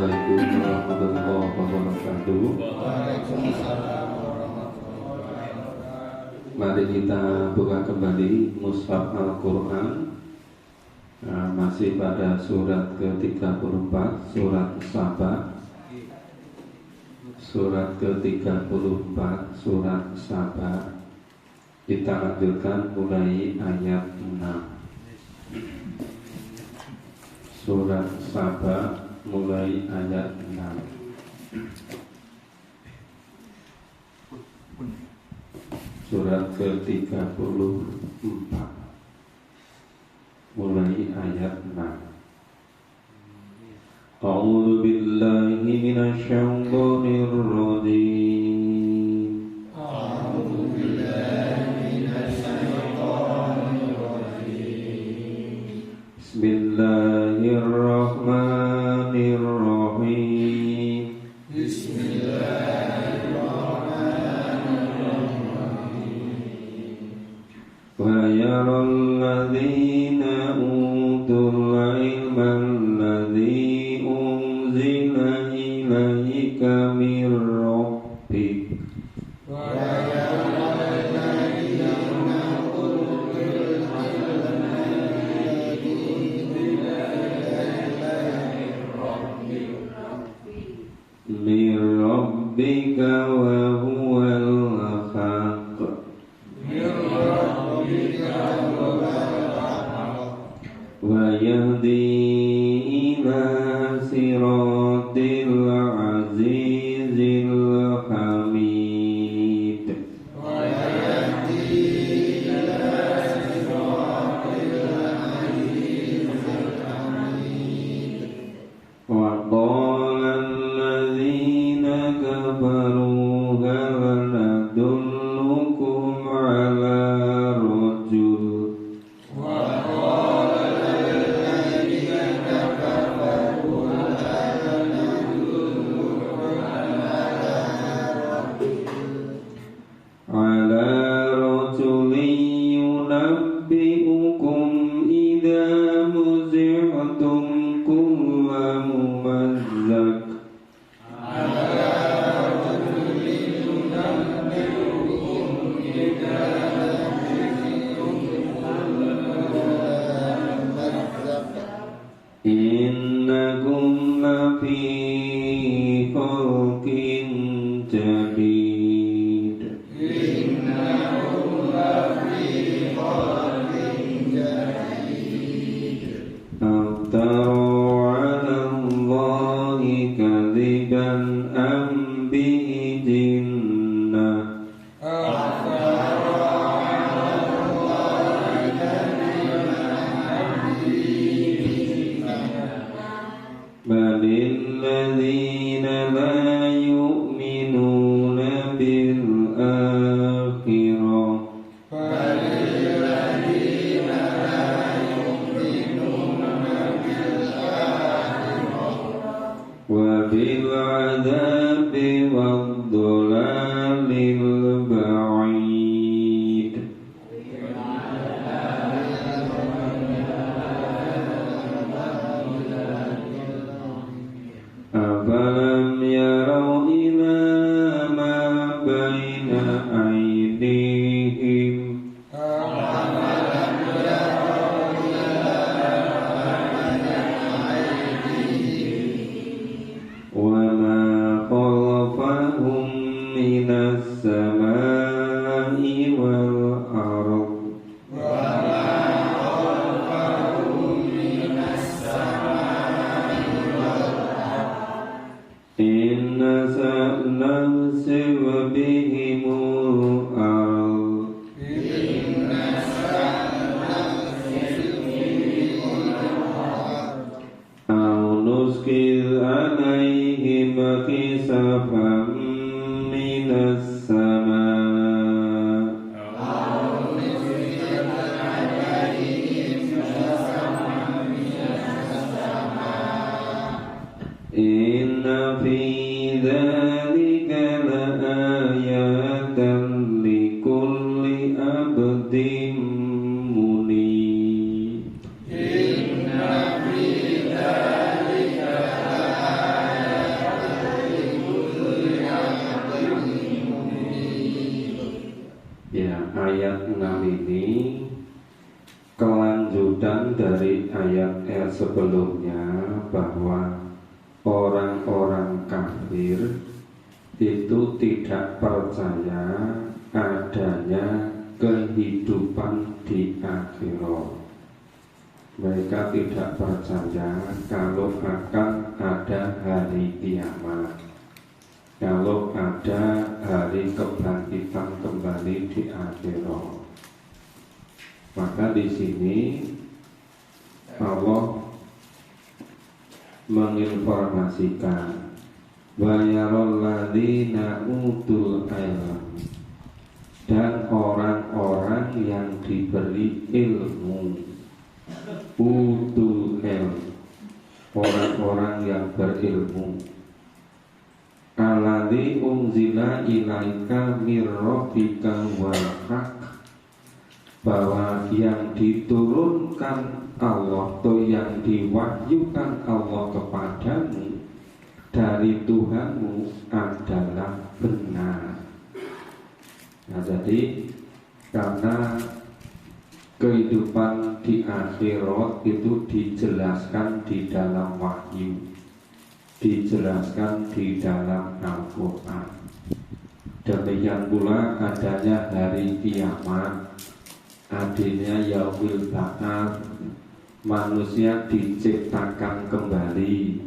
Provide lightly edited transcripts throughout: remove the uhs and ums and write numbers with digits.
Assalamualaikum warahmatullahi wabarakatuh. Mari kita buka kembali Mushaf Al-Quran. Masih pada surat ke-34, surat Saba. Surat ke-34, surat Saba. Kita lanjutkan mulai ayat 6. Surat Saba mulai ayat 6. Surat ke-34 mulai ayat 6. A'udzu billahi minasyaitonir rajim. A'udzu billahi minasyaitonir rajim. Bismillahirrahmanirrahim. Wa yaral ladzina utul ilma alladzi unzila ilaika mir rabbik. Mir rabbika wa huwal haqq. Wa yahdi ila siratil azizil hamid. Wa qala alladzina kafaru hal nadullukum ala rajul. Ala rajulin yunabbi'ukum idza muzi'tum kulla mumazzaq. Innakum lafi khalqin jadid. Aftara 'ala Allahi kadiban am bihi jinnah. Balil ladzina la yu'minuna bil akhirah. Wa bil 'adzabi wad dhalalil ba'id. Afalam yarau ila ma baina aydihim. Wa ma lanjutan dari ayat-ayat sebelumnya bahwa orang-orang kafir itu tidak percaya adanya kehidupan di akhirat. Mereka tidak percaya kalau akan ada hari kiamat, kalau ada hari kebangkitan kembali di akhirat. Maka di sini Allah menginformasikan wa yaral ladzina utul ilm, dan orang-orang yang diberi ilmu, utul ilm, orang-orang yang berilmu, alladzi unzila ilaika mir rabbika wal haq, bahwa yang diturunkan Allah atau yang diwahyukan Allah kepadamu dari Tuhanmu adalah benar. Nah, jadi karena kehidupan di akhirat itu dijelaskan di dalam wahyu, dijelaskan di dalam Al-Quran. Demikian pula adanya hari kiamat, adanya yaumil ba'ats, manusia diciptakan kembali.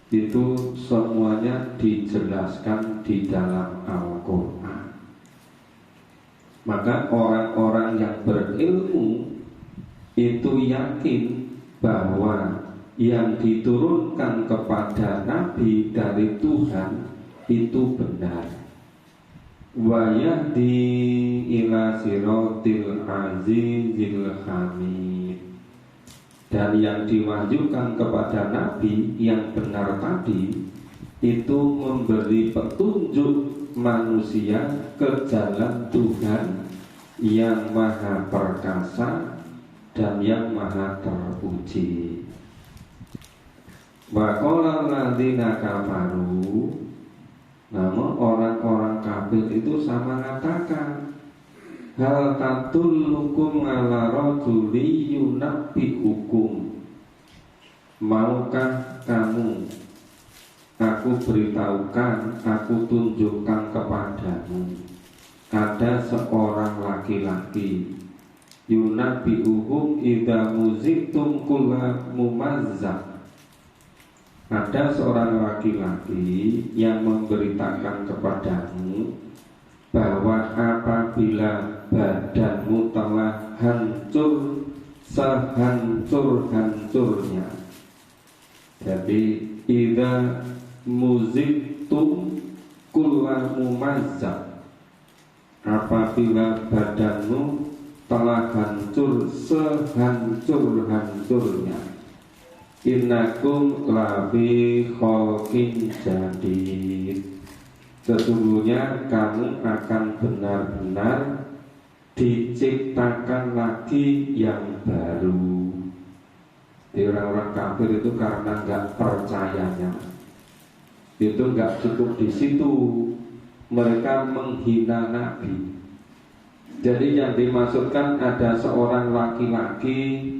Itu semuanya dijelaskan di dalam Al-Quran. Maka orang-orang yang berilmu itu yakin bahwa yang diturunkan kepada Nabi dari Tuhan itu benar. Wa yahdi ila siratil azizil hamid, dan yang diwahyukan kepada Nabi yang benar tadi itu memberi petunjuk manusia ke jalan Tuhan yang maha perkasa dan yang maha terpuji. Wa qala alladziina kafaru, namun orang-orang kafir itu sama mengatakan, hal tatullukum ala rajuli yunabbi'ukum, maukah kamu aku beritahukan, aku tunjukkan kepadamu ada seorang laki-laki, yunabbi'uhum idza muziktum kulla mumazzaq, ada seorang laki-laki yang memberitakan kepadamu bahwa apabila badanmu telah hancur sehancur-hancurnya, jadi idza muziktum kulla mumazzaq, apabila badanmu telah hancur sehancur-hancurnya, innakum lafi khalqin jadid, sesungguhnya kamu akan benar-benar diciptakan lagi yang baru. Di orang-orang kafir itu karena nggak percayanya, itu nggak cukup di situ, mereka menghina Nabi. Jadi yang dimaksudkan ada seorang laki-laki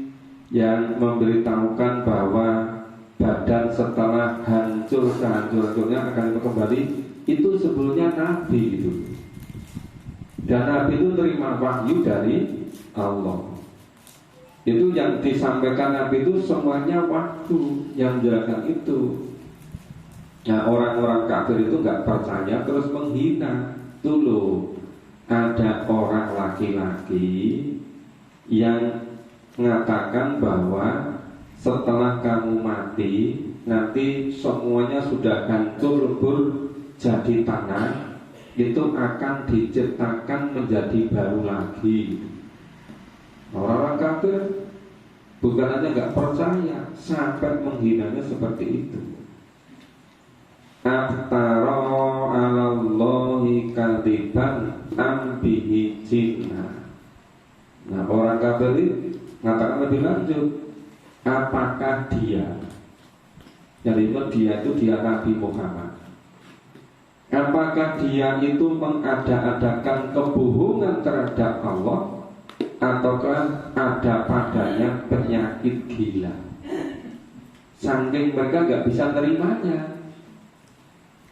yang memberitahukan bahwa badan setelah hancur sehancur-hancurnya akan kembali, itu sebelumnya Nabi itu. Dan Nabi itu terima wahyu dari Allah. Itu yang disampaikan Nabi itu semuanya waktu yang menjelaskan itu. Nah, orang-orang kafir itu nggak percaya terus menghina. Tuh loh, ada orang laki-laki yang mengatakan bahwa setelah kamu mati nanti semuanya sudah hancur lebur jadi tanah, itu akan diciptakan menjadi baru lagi. Orang-orang kafir bukan hanya nggak percaya, sampai menghinanya seperti itu. Aftara 'alallahi kadziban am bihi jinnah. Nah, orang kafir ini mengatakan lebih lanjut, apakah dia, jadi dia itu dia Nabi Muhammad, apakah dia itu mengada-adakan kebohongan terhadap Allah, ataukah ada padanya penyakit saking mereka nggak bisa terimanya.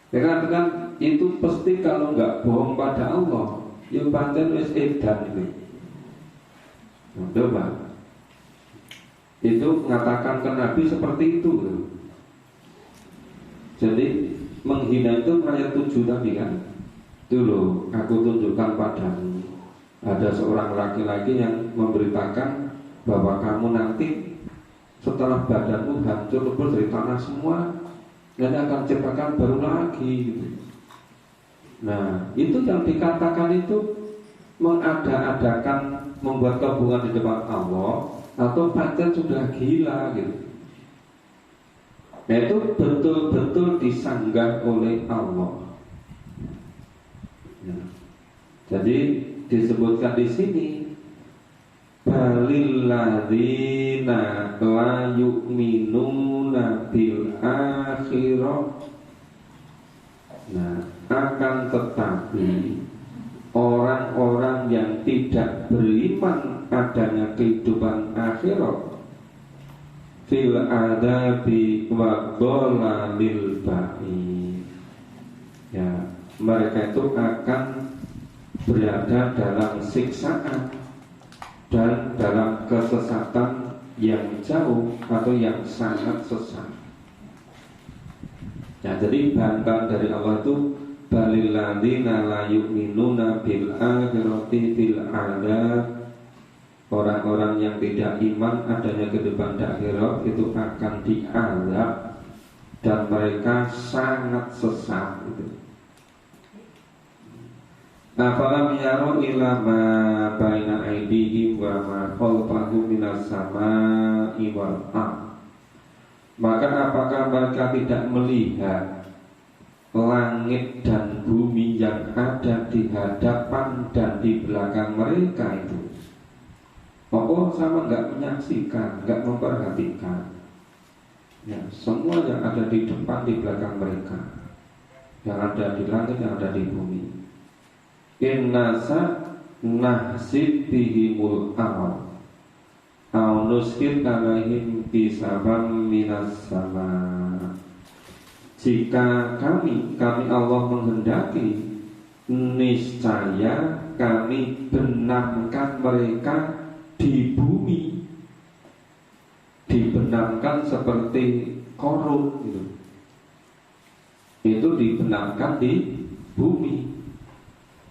Karena kan itu pasti kalau nggak bohong pada Allah, ya pancen wis edan itu. Coba itu mengatakan ke Nabi seperti itu. Jadi menghina itu ayat 7 tadi kan. Dulu aku tunjukkan padamu ada seorang laki-laki yang memberitakan bahwa kamu nanti setelah badanmu hancur lebur dari tanah semua, dan akan ciptakan baru lagi gitu. Nah itu yang dikatakan itu mengada-adakan, membuat kehubungan di depan Allah, atau pancen sudah gila gitu. Nah itu betul-betul disanggah oleh Allah. Nah, jadi disebutkan di sini balil ladzina la yu'minuna bil akhirah. Nah, akan tetapi orang-orang yang tidak beriman adanya kehidupan akhirat fil adabi wa dhalalil ba'id. Ya, mereka itu akan berada dalam siksaan dan dalam kesesatan yang jauh atau yang sangat sesat. Ya, jadi bantahan dari Allah itu balil ladzina la yu'minuna bil akhirati fil adab. Orang-orang yang tidak iman adanya kehidupan akhirat itu akan diazab dan mereka sangat sesat itu. Afalam yaru ila ma baina aydihim wa ma khalfahum minas samaa'i wal ardh. Maka apakah mereka tidak melihat langit dan bumi yang ada di hadapan dan di belakang mereka itu? Allah sama nggak menyaksikan, nggak memperhatikan. Ya, semua yang ada di depan, di belakang mereka, yang ada di langit, yang ada di bumi. Innasa nahsib bihimul amal au nuskit alaihim bisabam minas sama. Jika kami Allah menghendaki, niscaya kami benamkan mereka di bumi, dibenamkan seperti korun gitu. Itu dibenamkan di bumi,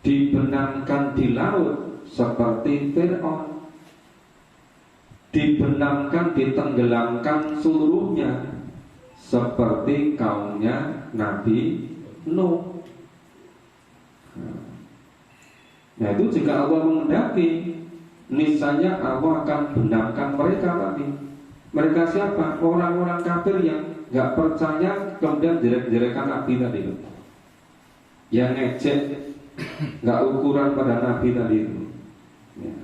dibenamkan di laut seperti Fir'aun, dibenamkan, ditenggelamkan seluruhnya seperti kaumnya Nabi Nuh. Nah itu jika Allah menghendaki, niscaya Allah akan benamkan mereka tadi. Mereka siapa? Orang-orang kafir yang gak percaya kemudian jelek-jelekan Nabi tadi, yang ngecek, gak ukuran pada Nabi tadi itu. Ya.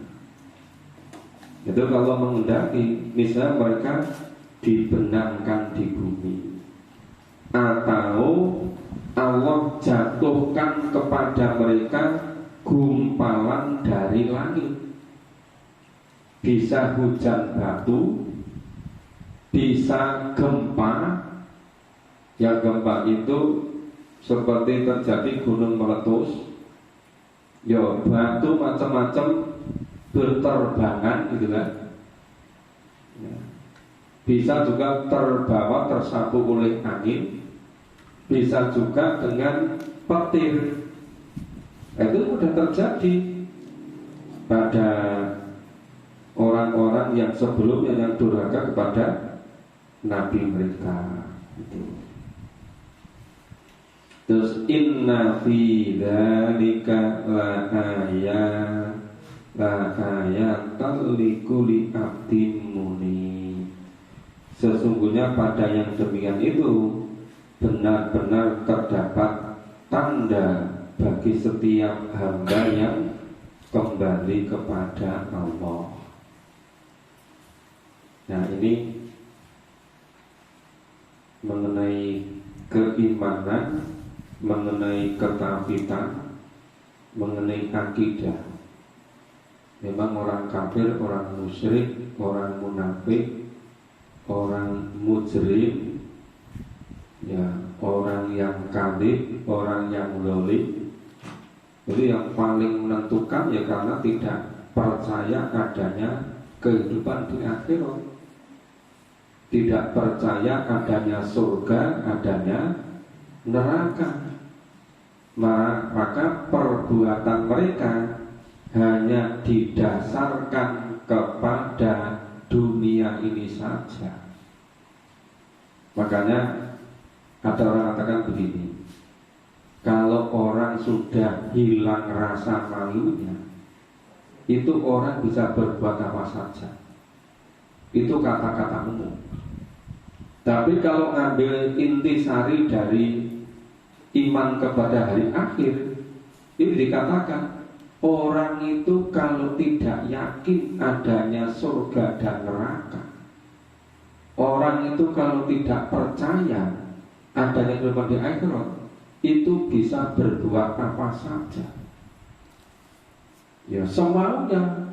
Itu kalau menghendaki, misalnya mereka dibenamkan di bumi, atau Allah jatuhkan kepada mereka gumpalan dari langit. Bisa hujan batu, bisa gempa. Yang gempa itu seperti terjadi gunung meletus. Ya batu macam-macam berterbangan gitu kan. Ya. Bisa juga terbawa, tersapu oleh angin. Bisa juga dengan petir. Itu sudah terjadi pada orang-orang yang sebelumnya yang durhaka kepada Nabi mereka. Terus inna fi dzalika la ayatan likulli abdin munib. Sesungguhnya pada yang demikian itu benar-benar terdapat tanda bagi setiap hamba yang kembali kepada Allah. Nah ini mengenai keimanan, mengenai ketauhidan, mengenai akidah. Memang orang kafir, orang musyrik, orang munafik orang mujrim, ya orang yang kadhib, orang yang zalim. Jadi yang paling menentukan ya karena tidak percaya adanya kehidupan di akhirat, tidak percaya adanya surga, adanya neraka. Maka perbuatan mereka hanya didasarkan kepada dunia ini saja. Makanya ada orang katakan begini, kalau orang sudah hilang rasa malunya, itu orang bisa berbuat apa saja. Itu kata-kata umum. Tapi kalau ngambil intisari dari iman kepada hari akhir, ini dikatakan orang itu kalau tidak yakin adanya surga dan neraka, orang itu kalau tidak percaya adanya kehidupan di akhirat, itu bisa berbuat apa saja, ya semaunya,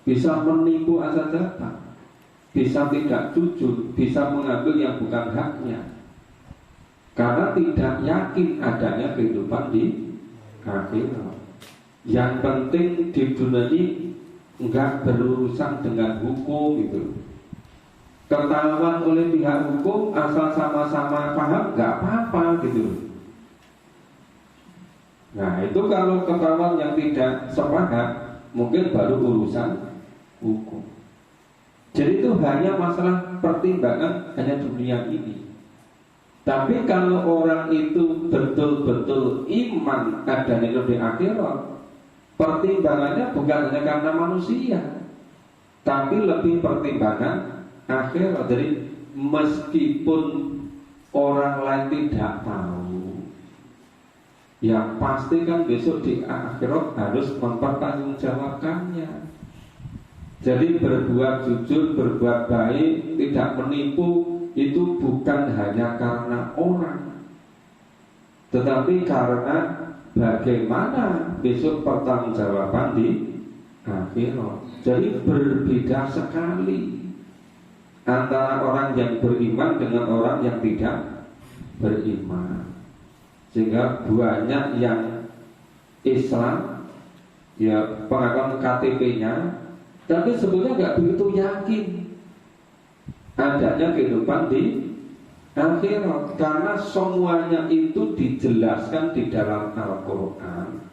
bisa menipu asal datang, bisa tidak jujur, bisa mengambil yang bukan haknya, karena tidak yakin adanya kehidupan di akhirat. Yang penting di dunia ini enggak berurusan dengan hukum itu. Ketahuan oleh pihak hukum asal sama-sama paham enggak apa-apa gitu. Nah itu kalau ketahuan yang tidak sepaham mungkin baru urusan hukum. Jadi itu hanya masalah pertimbangan hanya dunia ini. Tapi kalau orang itu betul-betul iman adanya hidup di akhirat, pertimbangannya bukan hanya karena manusia, tapi lebih pertimbangan akhirat. Jadi meskipun orang lain tidak tahu, yang pasti kan besok di akhirat harus mempertanggungjawabkannya. Jadi berbuat jujur, berbuat baik, tidak menipu, itu bukan hanya karena orang, tetapi karena bagaimana besok pertanggungjawaban di akhirat. Jadi berbeda sekali antara orang yang beriman dengan orang yang tidak beriman. Sehingga banyak yang Islam, ya pengakuan KTP-nya, tapi sebetulnya nggak begitu yakin adanya kehidupan di akhirat, karena semuanya itu dijelaskan di dalam Al-Quran,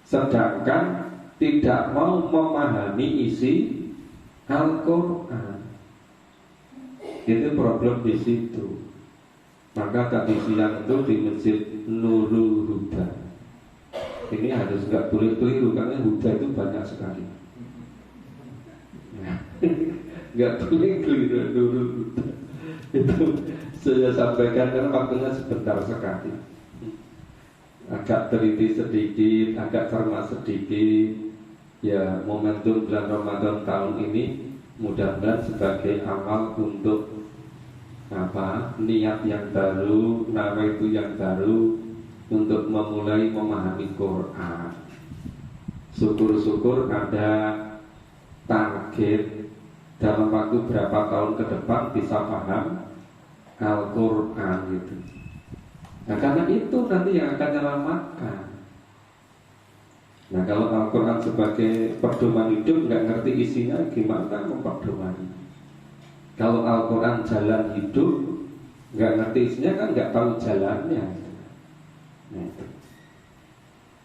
sedangkan tidak mau memahami isi Al-Quran. Itu problem di situ. Maka tadi siang itu di Masjid Nurul Huda, ini harus nggak boleh keliru karena Huda itu banyak sekali. Nggak boleh keliru Nurul Huda. Itu saya sampaikan karena waktunya sebentar sekali. Agak teliti sedikit, agak cermat sedikit. Ya momentum bulan Ramadan tahun ini mudah-mudahan sebagai awal untuk niat yang baru, nawaitu yang baru untuk memulai memahami Quran. Syukur-syukur ada target dalam waktu berapa tahun ke depan bisa paham Al-Quran gitu. Nah karena itu nanti yang akan menyelamatkan. Nah kalau Al-Quran sebagai pedoman hidup nggak ngerti isinya, gimana memperdomani? Kalau Al-Quran jalan hidup nggak ngerti isinya kan nggak tahu jalannya. Nah, itu.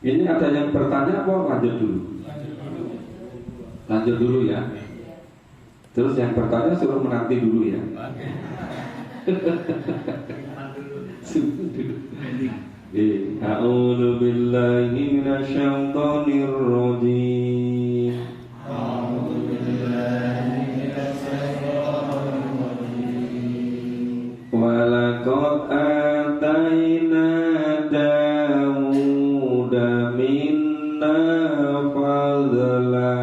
Ini ada yang bertanya apa lanjut dulu? Lanjut dulu ya. Terus yang bertanya suruh menanti dulu ya. A'udzu billahi minasyaitonir rajim. A'udzu billahi minasyaitonir rajim. Wa laqad atayna Dawuda minna fadla.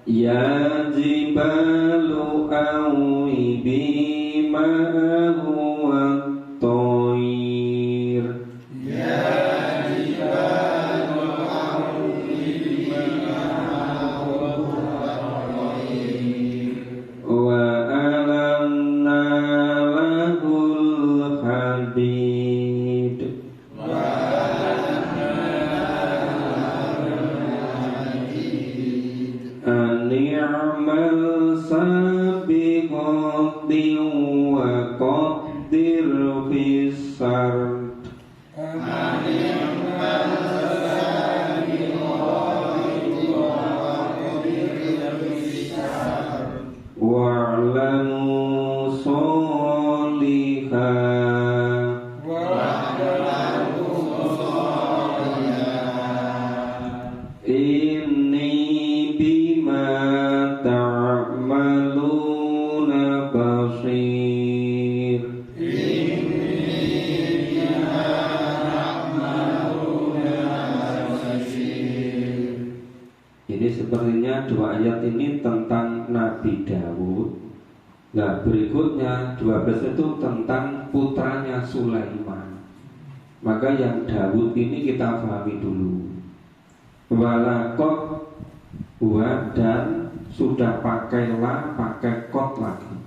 Ya jibalu awibi ma huwa at-tayr. Ya Artinya 2 ayat ini tentang Nabi Daud. Nah berikutnya 12 itu tentang putranya Sulaiman. Maka yang Daud ini kita pahami dulu. Walakot wa dan sudah pakai la, pakai kot lagi.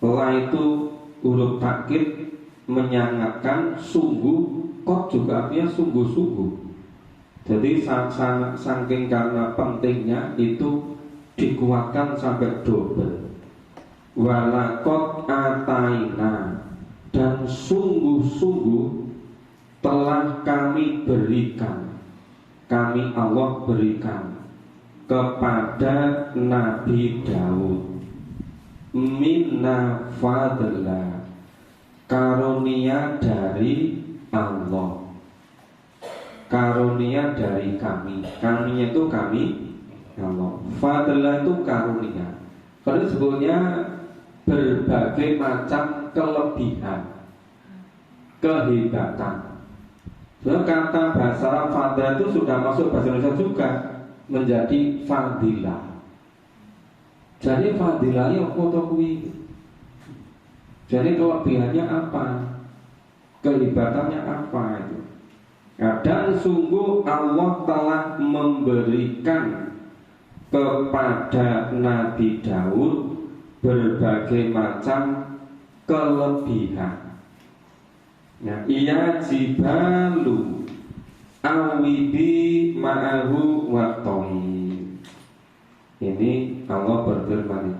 La itu huruf takkid menyangatkan sungguh, kot juga artinya sungguh-sungguh. Jadi saking karena pentingnya itu dikuatkan sampai double. Walakot ataina dan sungguh-sungguh telah kami berikan, kami Allah berikan kepada Nabi Daud minna fadla, karunia dari Allah, karunia dari kami. Kami itu kami Allah, fadla itu karunia. Karena sebetulnya berbagai macam kelebihan, kehebatan. Soalnya kata bahasa Arab fadla itu sudah masuk bahasa Indonesia juga menjadi fadilah. Jadi fadilahnya apa kuwi? Jadi kelebihannya apa? Kehebatannya apa itu? Nah, dan sungguh Allah telah memberikan kepada Nabi Daud berbagai macam kelebihan. Nah, ia jibalu awibi ma'ahu wattoi. Ini Allah berfirman,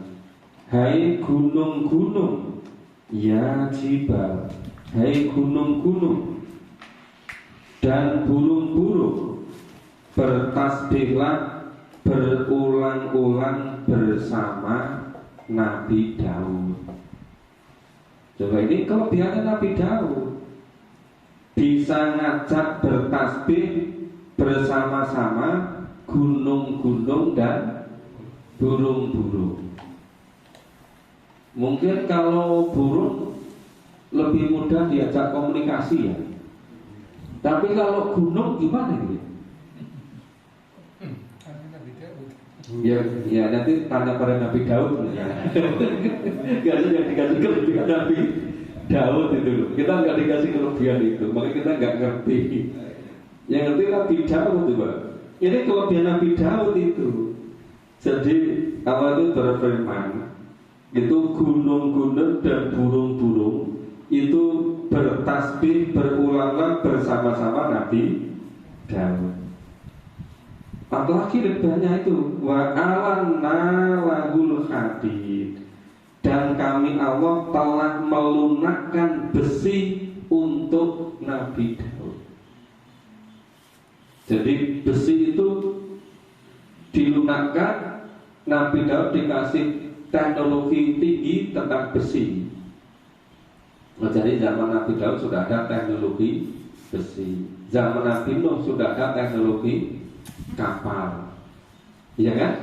hai gunung-gunung, ya jibal, hai gunung-gunung dan burung-burung, bertasbihlah berulang-ulang bersama Nabi Daud. Coba ini kelebihannya Nabi Daud, bisa ngajak bertasbih bersama-sama gunung-gunung dan burung-burung. Mungkin kalau burung lebih mudah diajak komunikasi ya. Tapi kalau gunung gimana gitu? Ya nanti tanya pada Nabi Daud ya. Gak ada yang dikasih kelebihan Nabi Daud itu loh. Kita nggak dikasih kelebihan itu, makanya kita nggak ngerti. Yang ngerti Nabi Daud itu, Pak. Ini kelebihan Nabi Daud itu. Jadi Allah itu berfirman, itu gunung-gunung dan burung-burung itu bertasbih berulang-ulang bersama-sama Nabi Daud. Apalagi lebihnya itu wa alanna lahul hadid, dan kami Allah telah melunakkan besi untuk Nabi Daud. Jadi besi itu dilunakkan, Nabi Daud dikasih teknologi tinggi tentang besi. Jadi zaman Nabi Daud sudah ada teknologi besi. Zaman Nabi Nuh sudah ada teknologi kapal. Iya kan?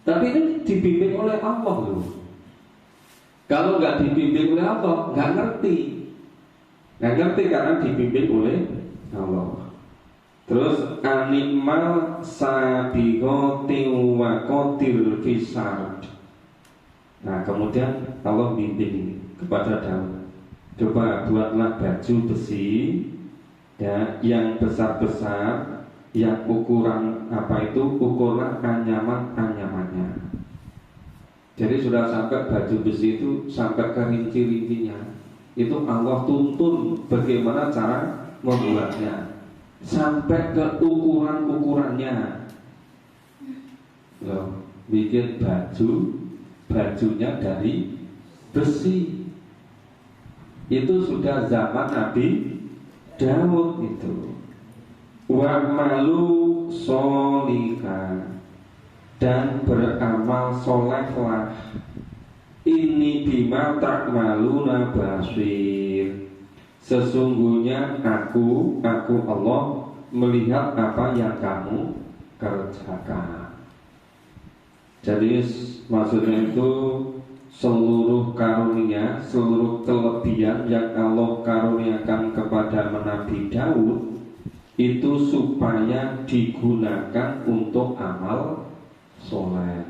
Tapi ini dibimbing oleh Allah loh. Kalau nggak dibimbing oleh Allah, nggak ngerti. Nggak ngerti karena dibimbing oleh Allah. Terus animal sabiqati wa qatil fisar. Nah kemudian Allah bimbing kepada Daud, coba buatlah baju besi ya, yang besar-besar, yang ukuran apa itu, ukurlah anyaman-anyamannya. Jadi sudah sampai baju besi itu sampai ke rinci-rincinya. Itu Allah tuntun bagaimana cara membuatnya, sampai ke ukuran-ukurannya. Loh, bikin bajunya dari besi. Itu sudah zaman Nabi Daud itu. Wa malu solika, dan beramal solehlah. Ini bima ta'maluna basir, sesungguhnya aku Allah melihat apa yang kamu kerjakan. Jadi maksudnya itu seluruh karunia, seluruh kelebihan yang Allah karuniakan kepada Nabi Daud itu supaya digunakan untuk amal soleh.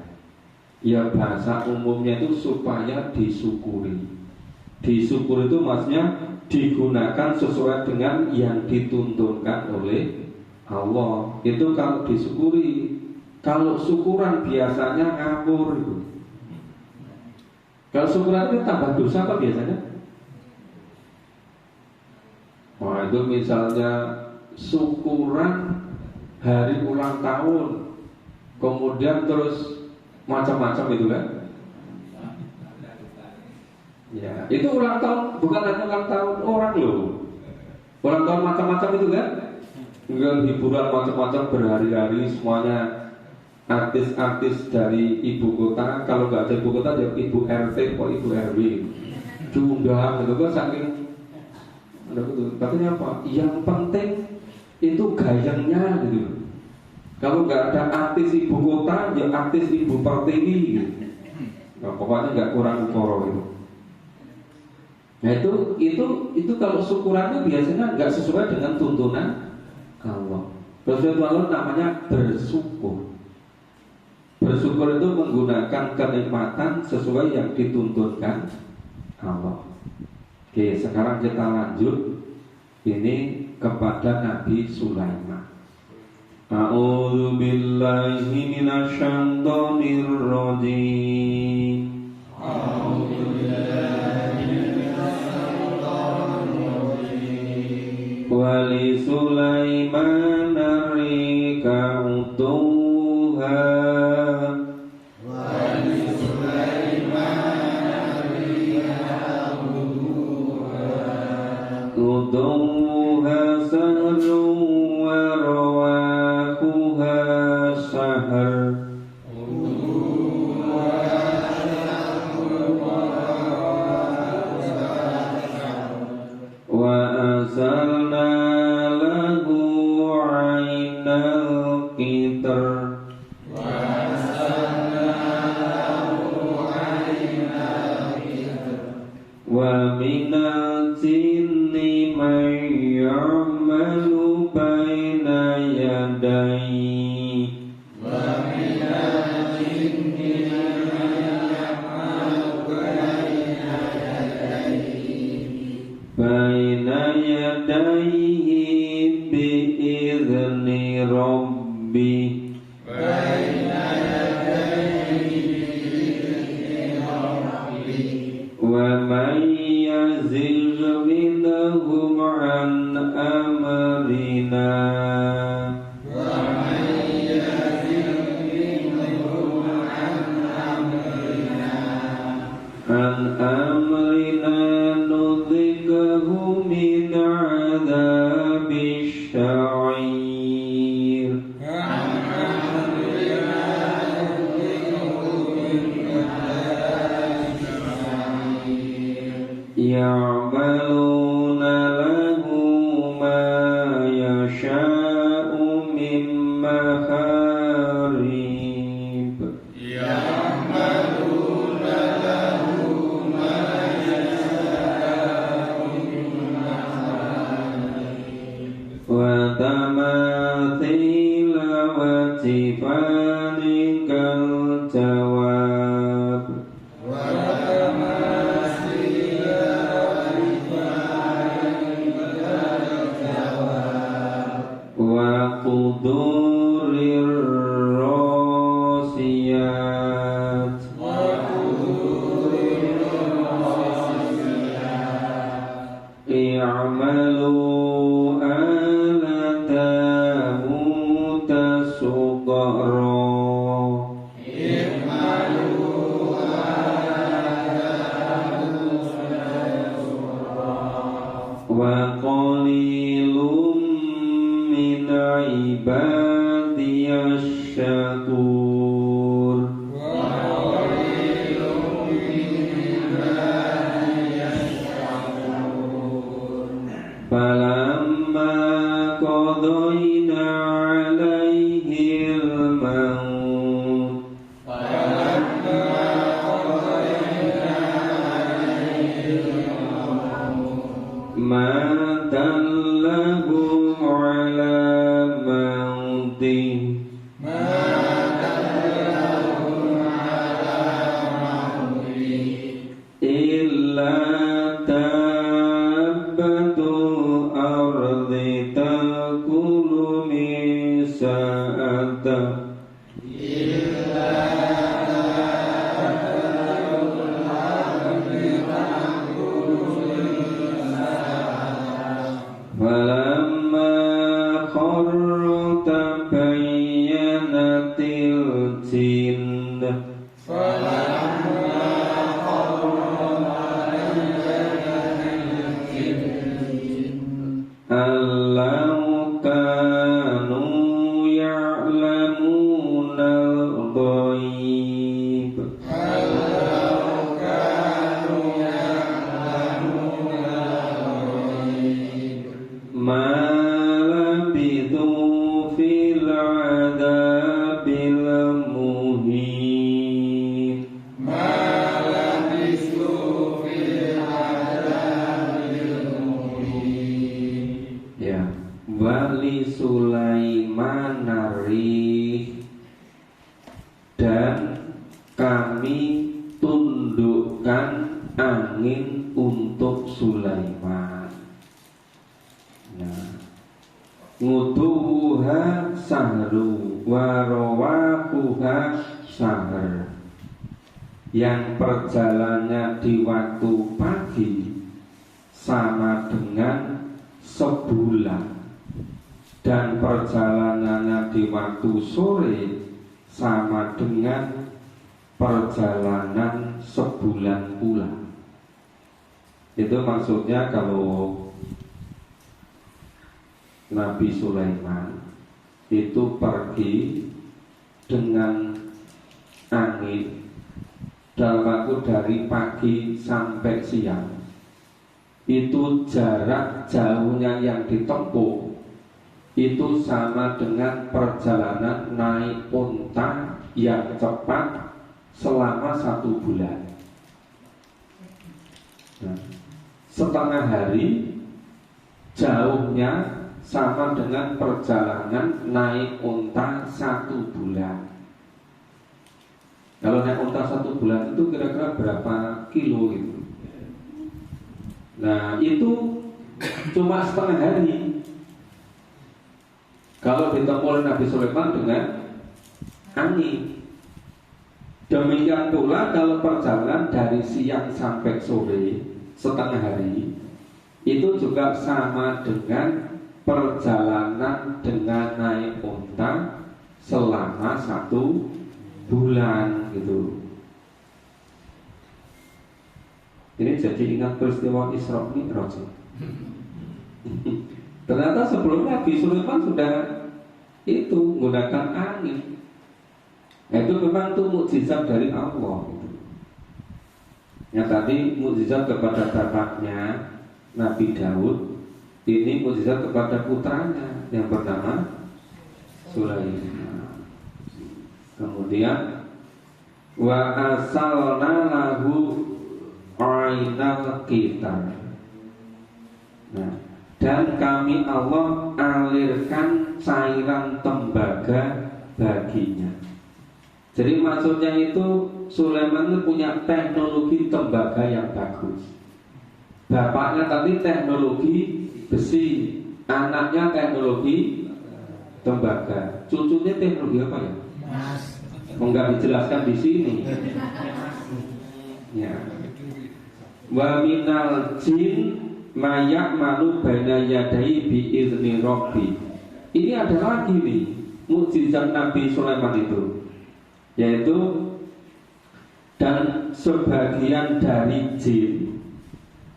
Ya bahasa umumnya itu supaya disyukuri. Disyukur itu maksudnya digunakan sesuai dengan yang dituntunkan oleh Allah. Itu kalau disyukuri. Kalau syukuran biasanya ngawur itu. Kalau syukuran itu tambah dosa apa biasanya? Wah, itu misalnya syukuran hari ulang tahun, kemudian terus macam-macam itu kan? Ya, itu ulang tahun bukan hanya ulang tahun orang loh. Ulang tahun macam-macam itu kan? Enggak, hiburan macam-macam berhari-hari, semuanya artis-artis dari ibu kota. Kalau nggak ada ibu kota, ya ibu RT atau ibu RW diundang gitu kan, saking katanya apa? Yang penting itu gayangnya gitu. Kalau nggak ada artis ibu kota, ya artis ibu pertiwi gitu. Nah, pokoknya nggak kurang ukoro itu. Nah itu kalau syukurannya biasanya nggak sesuai dengan tuntunan Allah. Sesuai Allah namanya bersyukur. Bersyukur itu menggunakan kenikmatan sesuai yang dituntunkan Allah. Oke, sekarang kita lanjut ini kepada Nabi Sulaiman. A'udzu billahi minasyaitonir rajim. A'udzu billahi minasyaitonir rajim. Wa li Sulaiman rika utuha sahru wa rawahuha sahar wa asalna lahu 'ainal qitr wa minal jinni man ya'malu baina yadayhi wa minal jinni man ya'malu baina yadayhi bi'izni rabbi wa man yazigh minhum an amrina nudhikahu min 'adzabish sya'ir ya'maluna lahu ma yasha'u min maharib wa tamathila wa tifani kal jawab wa qudurir rasiyat i'malu ala Dawud sughra wa qalilum min ibadiyash syakur falamma qadayna 'alaihi al-maut ma dallahu 'ala maut Walau kanu ya'lamunal ghaib ma labithu fil adabil muhin ya wali Sulaiman narih dan kami tundukkan angin untuk Sulaiman. Nah, ngutuha sahru warawakuha sahr, yang perjalanannya di waktu pagi sama dengan sebulan, dan perjalanannya di waktu sore sama dengan perjalanan sebulan pula. Itu maksudnya kalau Nabi Sulaiman itu pergi dengan angin dalam waktu dari pagi sampai siang, itu jarak jauhnya yang ditempuh itu sama dengan perjalanan naik unta yang cepat selama 1 bulan. Nah, setengah hari jauhnya sama dengan perjalanan naik unta 1 bulan. Kalau naik unta 1 bulan itu kira-kira berapa kilo gitu. Nah itu cuma setengah hari kalau ditempuh oleh Nabi Sulaiman dengan angin. Demikian pula kalau perjalanan dari siang sampai sore setengah hari itu juga sama dengan perjalanan dengan naik unta selama 1 bulan gitu. Ini jadi ingat peristiwa Isra Mi'raj. Ternyata sebelumnya Nabi Sulaiman sudah itu menggunakan angin. Nah, itu memang itu mukjizat dari Allah gitu. Yang tadi mukjizat kepada bapaknya Nabi Daud, ini mukjizat kepada putranya yang bernama Sulaiman. Kemudian wa asalna lahu ainal qitar. Nah, dan kami Allah alirkan cairan tembaga baginya. Jadi maksudnya itu Sulaiman itu punya teknologi tembaga yang bagus. Bapaknya tadi teknologi besi, anaknya teknologi tembaga, cucunya teknologi apa ya? Enggak dijelaskan di sini. Ya. Wa minal jin mayak malu baina yadai bi izni rabbi. Ini ada lagi nih mukjizat Nabi Sulaiman itu, yaitu dan sebagian dari jin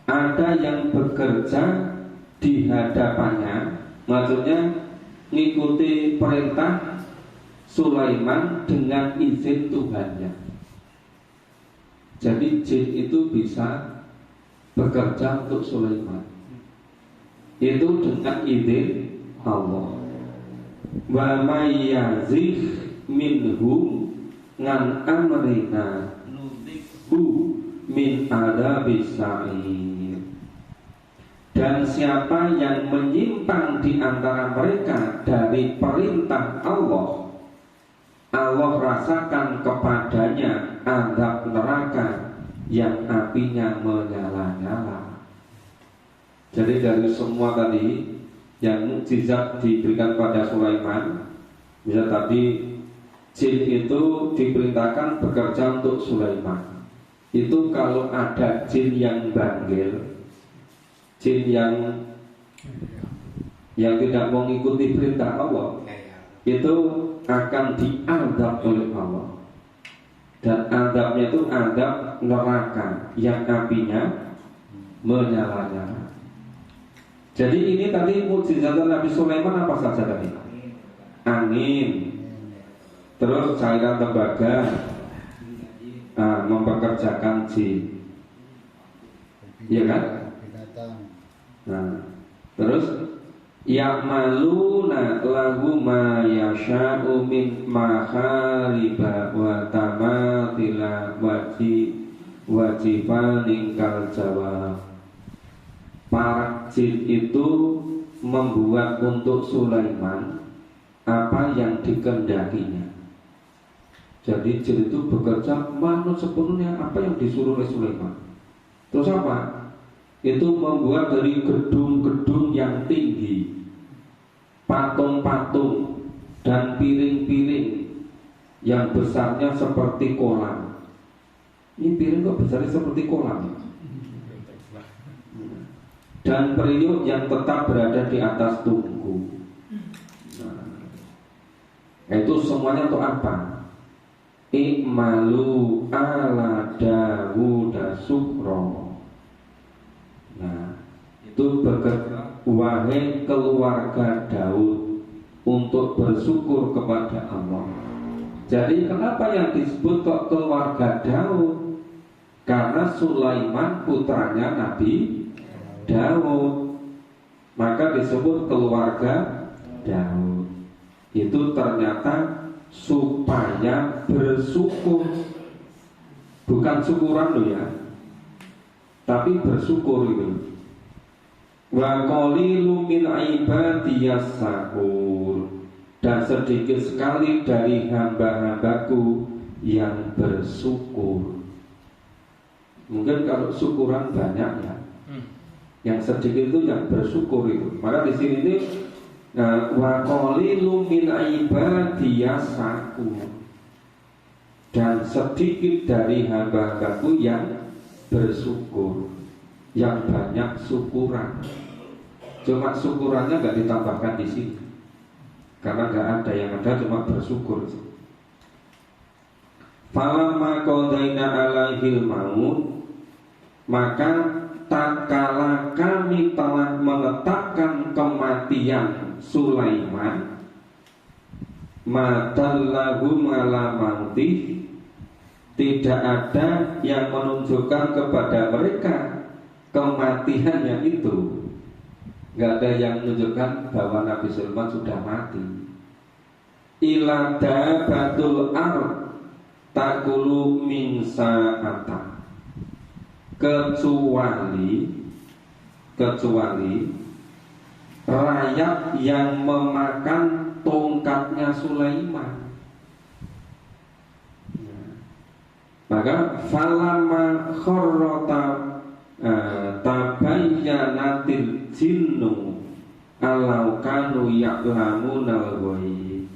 ada yang bekerja di hadapannya, maksudnya mengikuti perintah Sulaiman dengan izin Tuhannya. Jadi jin itu bisa bekerja untuk Sulaiman itu dengan izin Allah. Wa may yazigh minhum ngan amrina nudhiqhu min adzabis sa'ir. Dan siapa yang menyimpang di antara mereka dari perintah Allah, Allah rasakan kepadanya azab neraka yang apinya menyala-nyala. Jadi dari semua tadi yang mukjizat diberikan pada Sulaiman, bisa tadi jin itu diperintahkan bekerja untuk Sulaiman. Itu kalau ada jin yang banggil, jin yang tidak mengikuti perintah Allah, itu akan diazab oleh Allah. Dan azabnya itu azab neraka yang apinya menyala-nyala. Jadi ini tadi mukjizat Nabi Sulaiman apa saja tadi? Angin, terus cairan tembaga, mempekerjakan jin, iya kan? Nah, terus ya'maluna lahu ma yasha'u min mahariba wa tamathila wajifanin kal jawab. Para jin itu membuat untuk Sulaiman apa yang dikendakinya. Jadi jin itu bekerja manut sepenuhnya apa yang disuruh oleh Sulaiman. Terus apa? Itu membuat dari gedung-gedung yang tinggi, patung-patung dan piring-piring yang besarnya seperti kolam. Ini piring kok besarnya seperti kolam? Dan periuk yang tetap berada di atas tungku. Nah, itu semuanya untuk apa? I'malu ala Dawud syukra. Nah, itu bekerja wahai keluarga Daud untuk bersyukur kepada Allah. Jadi kenapa yang disebut kok keluarga Daud? Karena Sulaiman putranya Nabi Daud, maka disebut keluarga Daud. Itu ternyata supaya bersyukur, bukan syukuran loh ya, tapi bersyukur itu. Wa qalilum min ibadiyas syakur, dan sedikit sekali dari hamba-hambaku yang bersyukur. Mungkin kalau syukuran banyak ya, yang sedikit itu yang bersyukur itu. Maka di sini ini wa qalilum min ibadiyas syakur, dan sedikit dari hamba-hambaku yang bersyukur, yang banyak syukuran. Cuma syukurannya nggak ditambahkan di sini, karena nggak ada, yang ada cuma bersyukur. Falamma qadaina alaihil maut, maka tak kala kami telah menetapkan kematian Sulaiman, madallahu ala mautih, tidak ada yang menunjukkan kepada mereka kematiannya itu. Nggak ada yang menunjukkan bahwa Nabi Sulaiman sudah mati. Ila dabatul ard takulu min sa'ata, kecuali rayap yang memakan tongkatnya Sulaiman. Maka falamma kharrata tabayyanatil jinnu alau kanu ya'lamunal ghaib,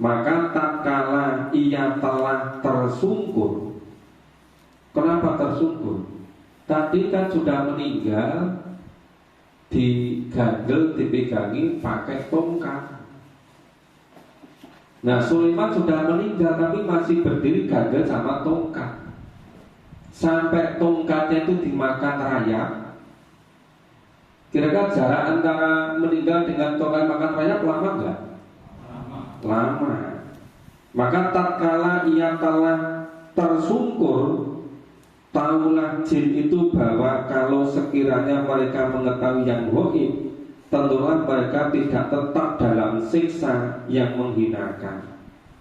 maka tatkala ia telah tersungkur. Kenapa tersungkur? Tadi kan sudah meninggal, digandel, dipegangi pakai tongkat. Nah, Sulaiman sudah meninggal tapi masih berdiri gandel sama tongkat. Sampai tongkatnya itu dimakan rayap. Kira-kira jarak antara meninggal dengan tongkat makan rayap lama enggak? Lama. Maka tatkala ia telah tersungkur, tahulah jin itu bahwa kalau sekiranya mereka mengetahui yang gaib, tentulah mereka tidak tetap dalam siksa yang menghinakan.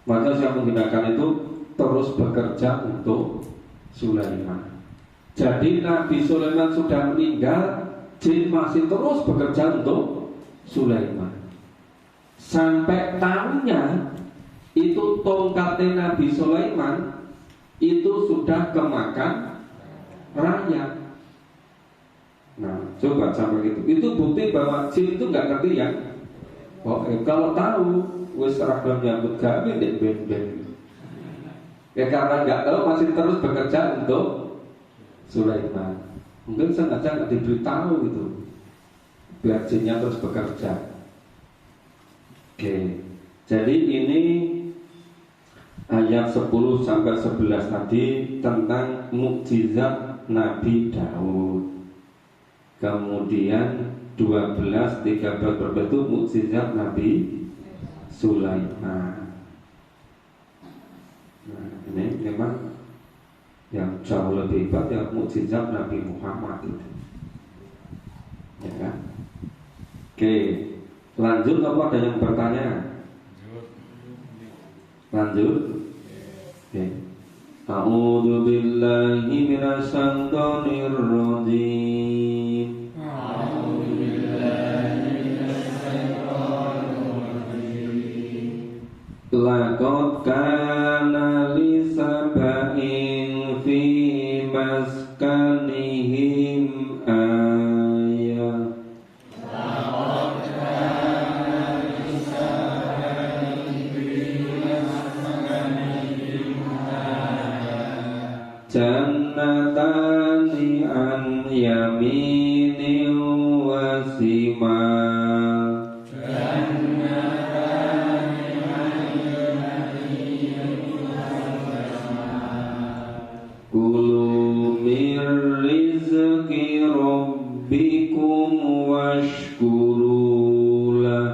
Maka yang menghinakan itu terus bekerja untuk Sulaiman. Jadi Nabi Sulaiman sudah meninggal, jin masih terus bekerja untuk Sulaiman. Sampai tahunya itu tongkatnya Nabi Sulaiman itu sudah kemakan rakyat. Nah, coba sampai gitu. Itu bukti bahwa jin itu nggak ngerti ya. Oh, kalau tahu, wes seragam nyambut gawe dek ben. Ya karena nggak tahu masih terus bekerja untuk Sulaiman. Mungkin sengaja nggak diberitahu gitu, biar jinnya terus bekerja. Oke, jadi ini ayat 10 sampai 11 tadi tentang mukjizat Nabi Daud. Kemudian 12, 13 berapa itu mukjizat Nabi Sulaiman. Nah, ini memang yang jauh lebih hebat ya mukjizat Nabi Muhammad itu. Ya kan? Oke, lanjut apa ada yang bertanya? Lanjut. Oke. A'udzu billahi minasyaitonir rajim. Laqad kana li sab'in fi maskanihim ayah. Jannatani an yaminin wa shimal. Kulu min rizqi rabbikum washkuru lah.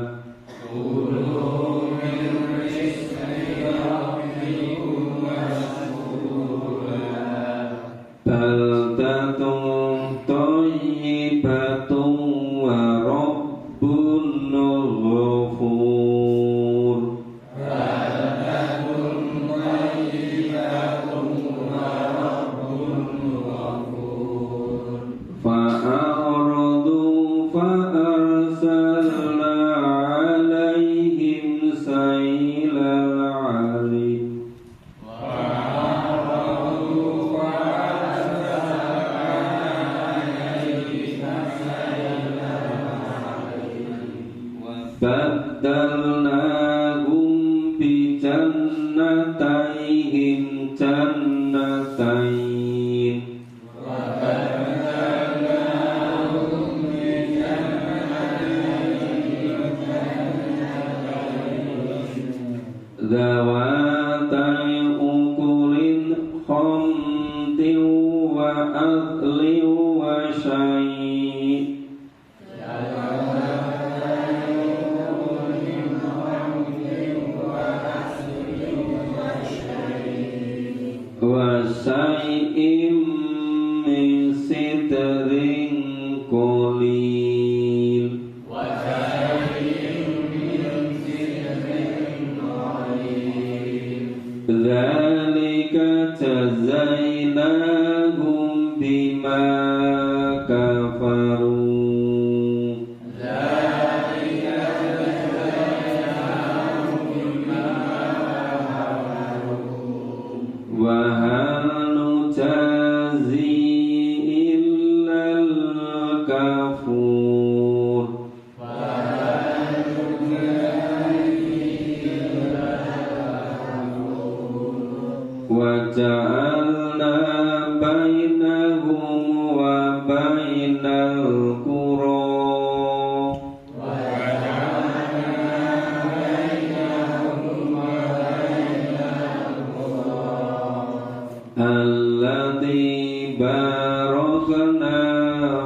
Baldatun thayyibatun wa rabbun ghafur. Fa'aradu fa'arsalna 'alaihim sailal 'arim. Baddalnahum bi jannatayhim jannatain. Zawatai ukulin khamtin wa aklin wa syai'. Wa syai'im min sidrin qalil. Dzalika jazainahum bima kafaru. Wa hal nujazi illal kafur. Wa ja'alna bainahum wa bainal qura allati barakna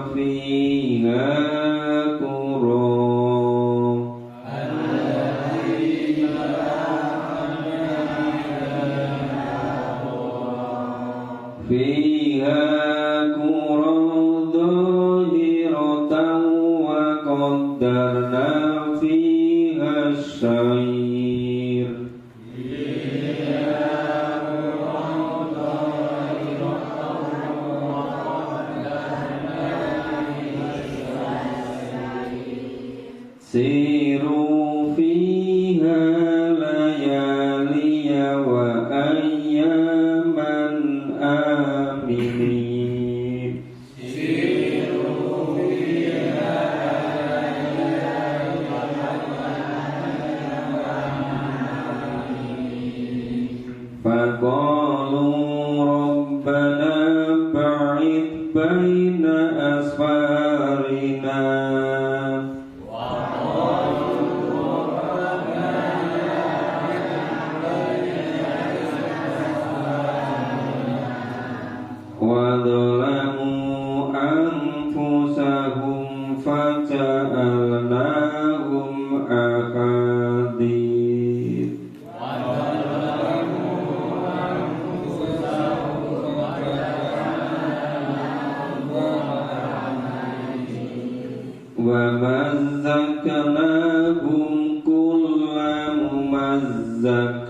fiha qura. Fiha qura dhahiratan wa qaddarna fiha syair. Siru fiha layaliya wa ayyaman aminin. Faqalu rabbana ba'id baina asfarina. ahadith. Wa mazzaknahum kulla mumazzak.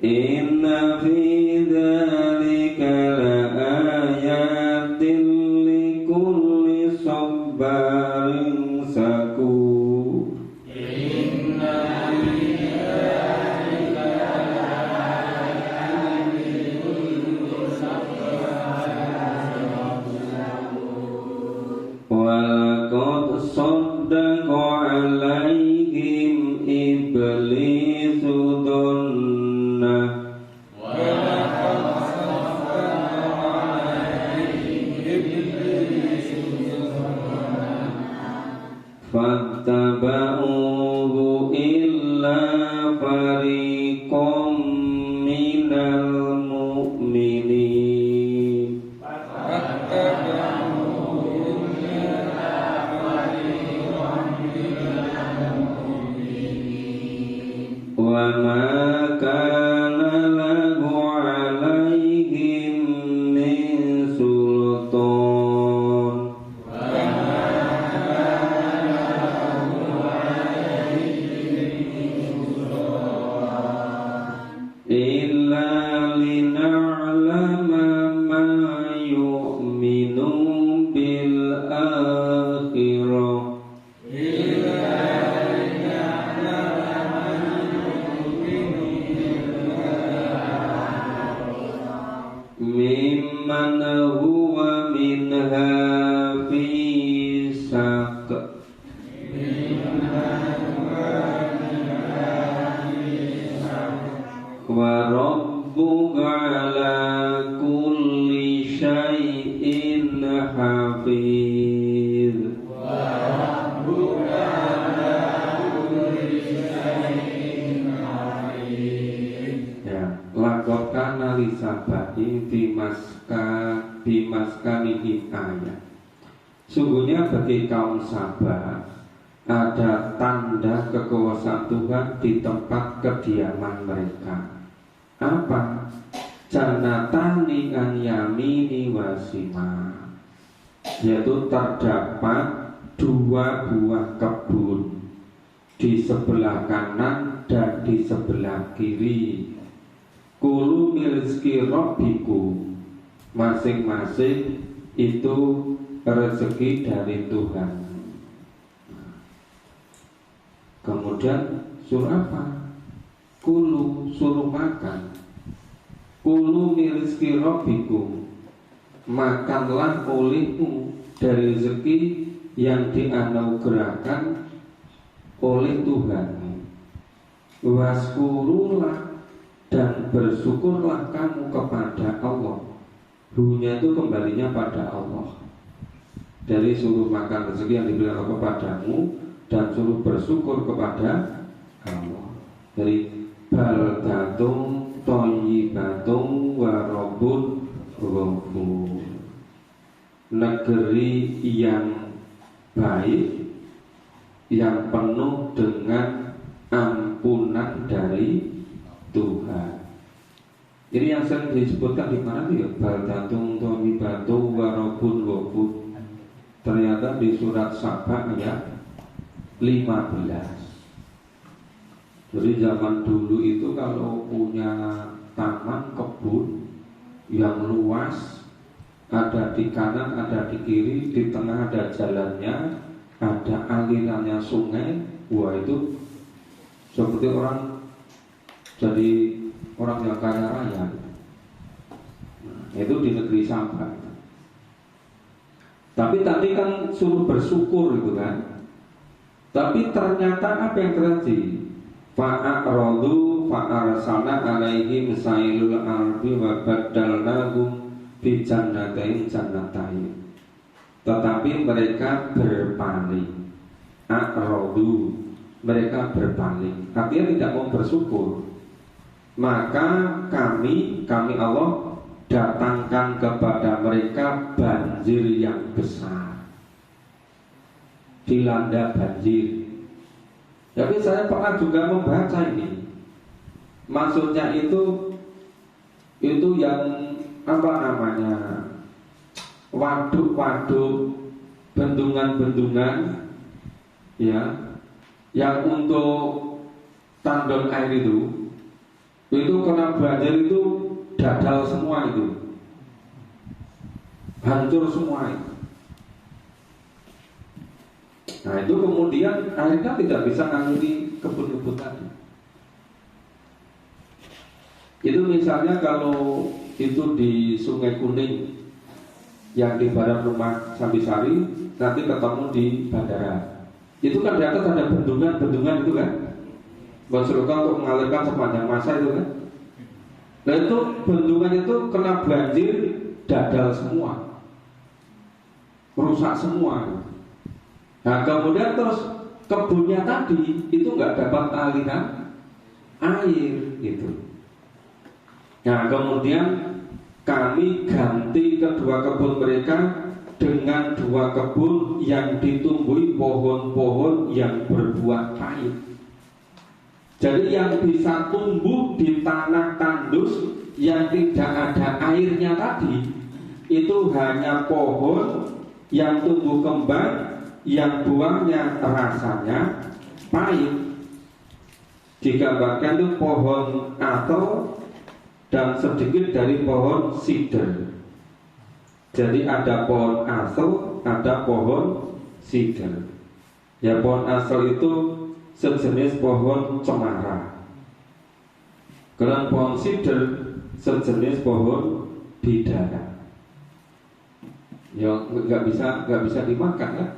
Inna fi dzalika laayatin likulli sabarin syakur. Walaqad saddaqa alaihim iblisu dhanna fattaba'uhu illa fariqam minal mu'minin. Wa ma kana lahu alaihim min sultan. Illa lina'lama ma yu'minu bil akhirah. Mimman huwa minha fi shaq. Wa rabbuka ala kulli syai'in hafiz. Ya, lakotkan nalisabati bimaskanihi ayat. Sungguhnya bagi kaum Sabah ada tanda kekuasaan Tuhan di tempat kediaman mereka. Apa? Jannatani an yamini wasima, yaitu terdapat dua buah kebun di sebelah kanan dan di sebelah kiri. Kulu milski rabbiku, masing-masing itu rezeki dari Tuhan. Kemudian suruh apa? Kulu, suruh makan. Kulu milski rabbiku, makanlah olehmu dari rezeki yang dianugerahkan oleh Tuhan. Waskurulah, dan bersyukurlah kamu kepada Allah. Hunya itu kembalinya pada Allah. Dari suruh makan rezeki yang diberikan kepadamu dan suruh bersyukur kepada Allah. Dari baldatun thayyibatun wa rabbun ghafur, negeri yang baik yang penuh dengan ampunan dari Tuhan. Ini yang sering disebutkan di mana tuh ya? Baldatun thayyibatun wa rabbun ghafur. Ternyata di surat Sabah ayat 15. Jadi zaman dulu itu kalau punya taman kebun yang luas, ada di kanan, ada di kiri, di tengah ada jalannya, ada alirannya sungai, wah itu seperti orang jadi orang yang kaya raya. Nah, itu di negeri Sabah. Tapi tadi kan suruh bersyukur gitu kan. Tapi ternyata apa yang terjadi? Fa'aradu fa'arsalna alaihim sailul ardi wa baddalnahum bi jannatain jannatain. Tetapi mereka berpaling. A'radu, mereka berpaling. Artinya tidak mau bersyukur. Maka kami Allah datangkan kepada mereka banjir yang besar, dilanda banjir. Tapi saya pernah juga membaca ini, maksudnya itu yang apa namanya, waduk-waduk, bendungan-bendungan, ya, yang untuk tandon air itu kena banjir itu dadal semua itu, hancur semua itu. Nah itu kemudian akhirnya tidak bisa ngairi kebun-kebun tadi. Itu misalnya kalau itu di Sungai Kuning yang di barat rumah Sambisari, nanti ketemu di bandara. Itu kan di atas ada bendungan-bendungan itu kan, Bansulkan untuk mengalirkan sepanjang masa itu kan. Nah itu bendungan itu kena banjir, dadal semua, rusak semua. Nah kemudian terus kebunnya tadi itu nggak dapat aliran air gitu. Nah kemudian kami ganti kedua kebun mereka dengan dua kebun yang ditumbuhi pohon-pohon yang berbuah pahit. Jadi yang bisa tumbuh di tanah tandus yang tidak ada airnya tadi, itu hanya pohon yang tumbuh kembang yang buahnya rasanya pahit. Digambarkan itu pohon apel dan sedikit dari pohon sider. Jadi ada pohon asel, ada pohon sider. Ya pohon asel itu sejenis pohon cemara. Kemudian pohon sider sejenis pohon bidara. Ya nggak bisa dimakan kan?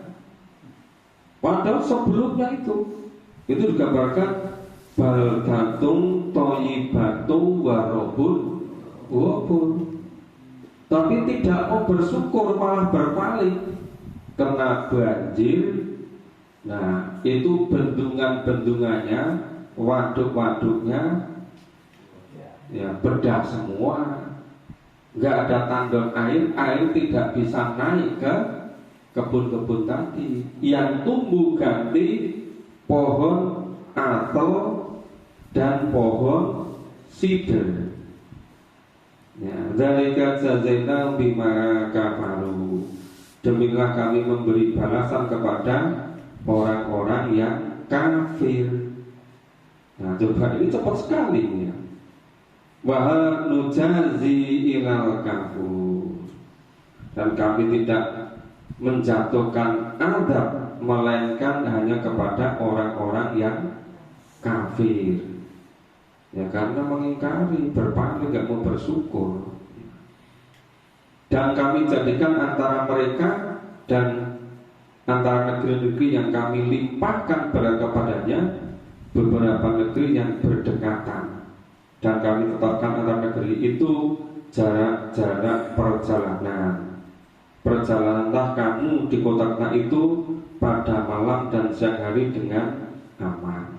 Padahal sebelumnya itu digambarkan baldatun thayyibatun warobun wabun. Tapi tidak mau bersyukur, malah berpaling, kena banjir. Nah itu bendungan-bendungannya, waduk-waduknya ya bedah semua, nggak ada tandon air tidak bisa naik ke kebun-kebun tadi. Yang tumbuh ganti pohon apel dan pohon sider. Ya, zalika jazainahum bima kafaru. Demikianlah kami memberi balasan kepada orang-orang yang kafir. Nah, coba ini cepat sekali ya. Wa nujazi ilal kafur. Dan kami tidak menjatuhkan azab melainkan hanya kepada orang-orang yang kafir. Ya karena mengingkari, berpaling, gak mau bersyukur. Dan kami jadikan antara mereka dan antara negeri-negeri yang kami limpahkan kepadanya beberapa negeri yang berdekatan. Dan kami tetapkan antara negeri itu jarak-jarak perjalanan. Perjalananlah kamu di kota itu pada malam dan siang hari dengan aman.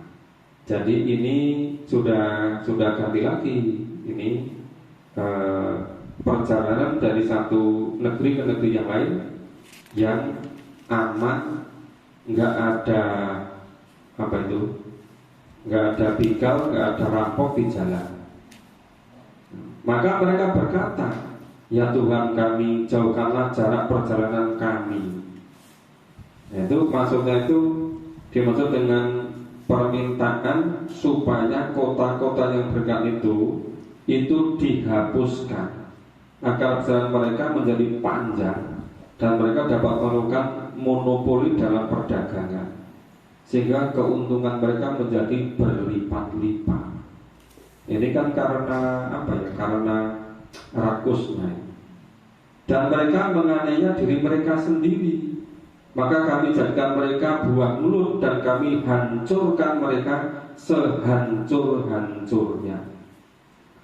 Jadi ini sudah ganti lagi. Ini perjalanan dari satu negeri ke negeri yang lain yang aman, nggak ada nggak ada begal, nggak ada rampok di jalan. Maka mereka berkata, ya Tuhan kami, jauhkanlah jarak perjalanan kami. Itu maksudnya itu dimaksud dengan permintaan supaya kota-kota yang dekat itu dihapuskan agar perjalanan mereka menjadi panjang dan mereka dapat melakukan monopoli dalam perdagangan sehingga keuntungan mereka menjadi berlipat-lipat. Ini kan karena karena rakusnya. Dan mereka menganiaya diri mereka sendiri. Maka kami jadikan mereka buah mulut dan kami hancurkan mereka sehancur-hancurnya.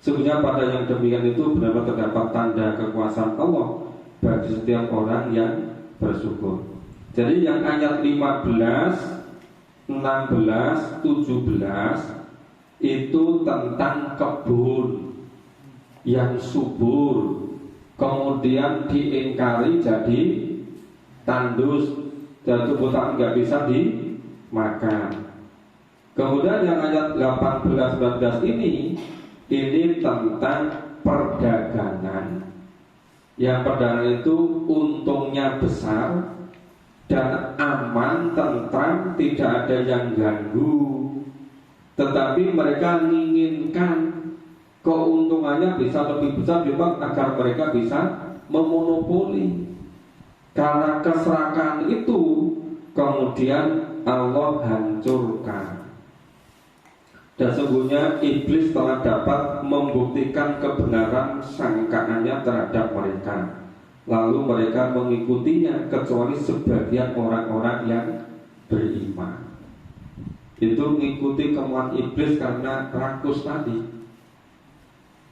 Sesungguhnya pada yang demikian itu benar-benar terdapat tanda kekuasaan Allah bagi setiap orang yang bersyukur. Jadi yang ayat 15, 16, 17 itu tentang kebun. yang subur, kemudian diingkari jadi tandus, dan tumbuh nggak bisa dimakan. Kemudian yang ayat 18-19 ini tentang perdagangan. Yang perdagangan itu untungnya besar dan aman, tentram, tidak ada yang ganggu. Tetapi mereka menginginkan keuntungannya bisa lebih besar juga agar mereka bisa memonopoli. Karena keserakahan itu kemudian Allah hancurkan. Dan sesungguhnya iblis telah dapat membuktikan kebenaran sangkaannya terhadap mereka. Lalu mereka mengikutinya kecuali sebagian orang-orang yang beriman. Itu mengikuti kemauan iblis karena rakus tadi.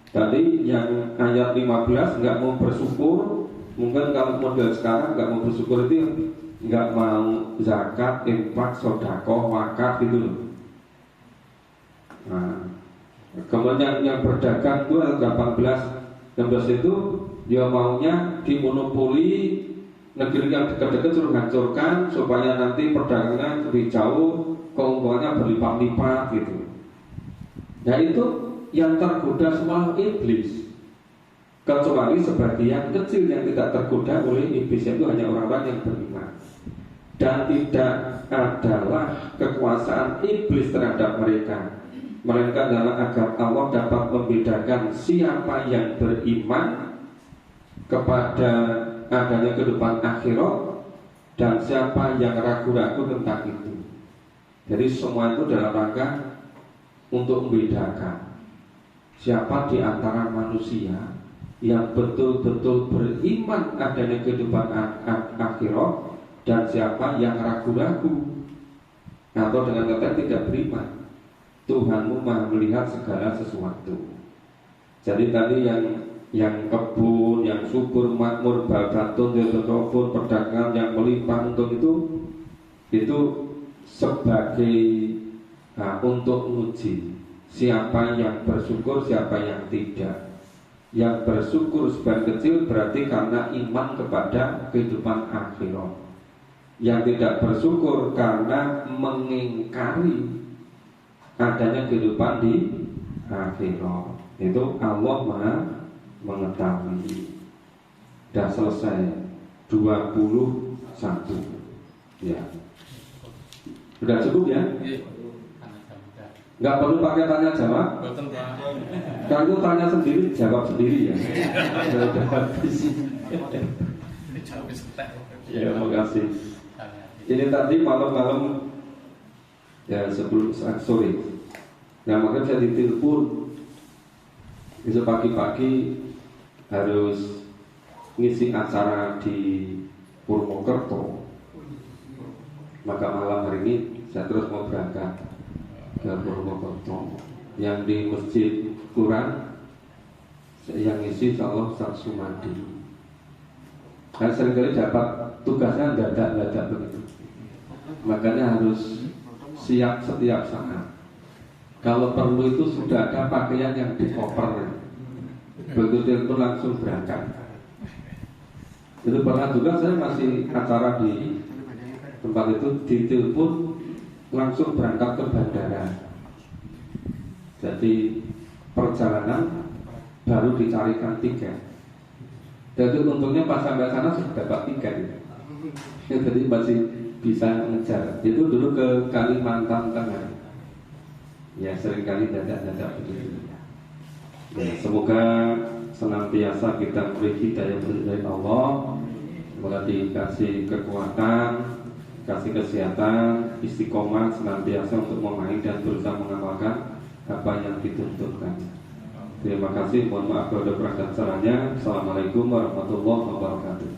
Tadi yang ayat 15 nggak mau bersyukur. Mungkin kalau model sekarang nggak mau bersyukur itu nggak mau zakat, infak, sedekah, wakaf gitu loh. Nah, kemudian yang berdagang itu 18-16 itu dia maunya dimonopoli, negeri yang dekat-dekat suruh hancurkan supaya nanti perdagangan lebih jauh, keuntungannya berlipat-lipat gitu. Nah itu yang tergoda semua iblis, kecuali sebagian kecil yang tidak tergoda oleh iblis, itu hanya orang-orang yang beriman. Dan tidak adalah kekuasaan iblis terhadap mereka, melainkan adalah agar Allah dapat membedakan siapa yang beriman kepada adanya kehidupan akhirat dan siapa yang ragu-ragu tentang itu. Jadi semua itu dalam rangka untuk membedakan siapa di antara manusia yang betul-betul beriman adanya kehidupan akhirat dan siapa yang ragu-ragu atau dengan kata tidak beriman. Tuhanmu maha melihat segala sesuatu. Jadi tadi yang kebun, yang subur, makmur, babatun, kebun, perdagangan yang melimpah untuk itu sebagai untuk uji siapa yang bersyukur, siapa yang tidak. Yang bersyukur sebagian kecil berarti karena iman kepada kehidupan akhirat. Yang tidak bersyukur karena mengingkari adanya kehidupan di akhirat. Itu Allah maha mengetahui. Sudah selesai 21. Ya. Sudah cukup ya? Nggak perlu pakai tanya jawab. Kalau itu tanya sendiri, jawab sendiri ya. Sudah habis. Ya, terima kasih. Ini tadi malam-malam ya sebelum sore. Nah makanya saya ditelepon besok pagi-pagi harus ngisi acara di Purwokerto. Maka malam hari ini saya terus mau berangkat ke Purwokerto. Yang di Masjid Quran yang ngisi insya Allah Ustaz Sumadi. Saya seringkali dapat tugasnya dadak-dadak begitu. Makanya harus siap setiap saat. Kalau perlu itu sudah ada pakaian yang di koper. Begitu telepon langsung berangkat. Itu pernah juga saya masih acara di tempat itu, ditelepon langsung berangkat ke bandara. Jadi perjalanan baru dicarikan tiket. Jadi untungnya pas sampai sana sudah dapat tiket. Jadi masih bisa ngejar. Itu dulu ke Kalimantan Tengah. Ya seringkali dadak-dadak begitu. Ya, semoga senantiasa kita beri hidayah dari Allah, semoga dikasih kekuatan, kasih kesehatan, istiqomah senantiasa untuk memahami dan berusaha mengamalkan apa yang dituntutkan. Terima kasih. Mohon maaf kalau ada kurang dan salahnya. Assalamualaikum warahmatullahi wabarakatuh.